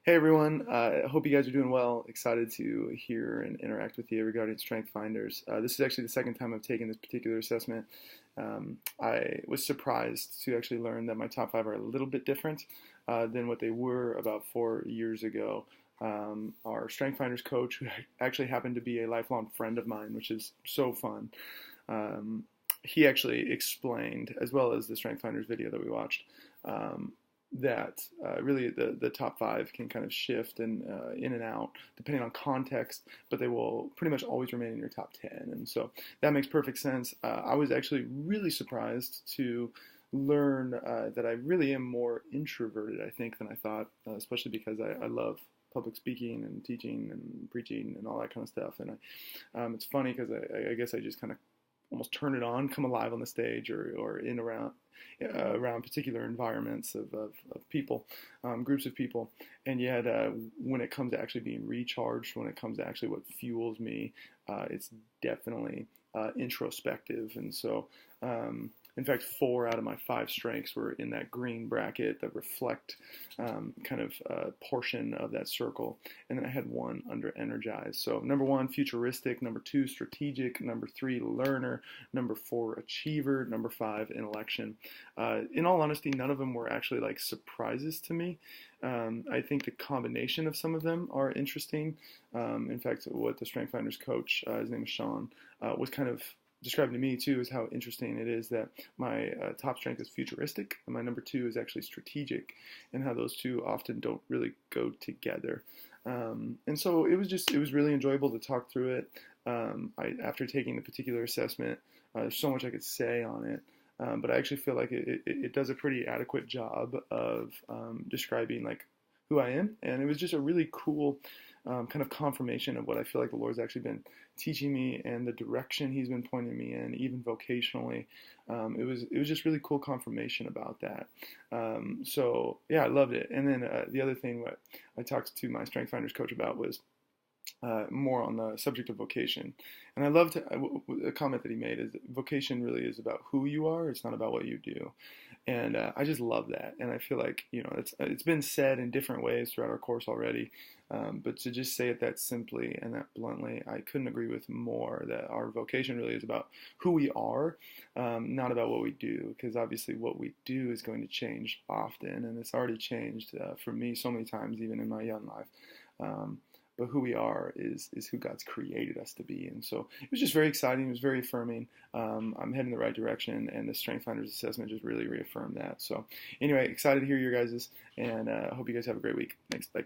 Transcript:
Hey everyone, I hope you guys are doing well. Excited to hear and interact with you regarding StrengthsFinders. This is actually the second time I've taken this particular assessment. I was surprised to actually learn that my top five are a little bit different than what they were about 4 years ago. Our StrengthsFinders coach, who actually happened to be a lifelong friend of mine, which is so fun, um, he actually explained, as well as the StrengthsFinders video that we watched, um, that really the top five can kind of shift and in and out depending on context, but they will pretty much always remain in your top 10. And so that makes perfect sense. I was actually really surprised to learn that I really am more introverted, I think, than I thought, especially because I love public speaking and teaching and preaching and all that kind of stuff. And it's funny because I guess I just kind of almost turn it on, come alive on the stage or in around particular environments of people, groups of people. And yet, when it comes to actually being recharged, when it comes to actually what fuels me, it's definitely introspective. And so, in fact, four out of my five strengths were in that green bracket that reflect kind of portion of that circle. And then I had one under energized. So number one, futuristic. Number two, strategic. Number three, learner. Number four, achiever. Number five, intellection. In all honesty, none of them were actually like surprises to me. I think the combination of some of them are interesting. In fact, what the StrengthsFinders coach, his name is Sean, was kind of describing to me too is how interesting it is that my top strength is futuristic and my number two is actually strategic, and how those two often don't really go together. And so it was really enjoyable to talk through it. After taking the particular assessment, there's so much I could say on it. But I actually feel like it does a pretty adequate job of describing like who I am, and it was just a really cool kind of confirmation of what I feel like the Lord's actually been teaching me and the direction He's been pointing me in, even vocationally. It was just really cool confirmation about that. So yeah, I loved it. And then the other thing what I talked to my StrengthsFinders coach about was more on the subject of vocation. And I loved a comment that he made is that vocation really is about who you are. It's not about what you do. And I just love that. And I feel like, it's been said in different ways throughout our course already. But to just say it that simply and that bluntly, I couldn't agree with more that our vocation really is about who we are, not about what we do. Because obviously what we do is going to change often. And it's already changed for me so many times, even in my young life. But who we are is who God's created us to be. And so it was just very exciting. It was very affirming. I'm heading in the right direction, and the StrengthsFinders assessment just really reaffirmed that. So anyway, excited to hear your guys's, and I hope you guys have a great week. Thanks. Bye.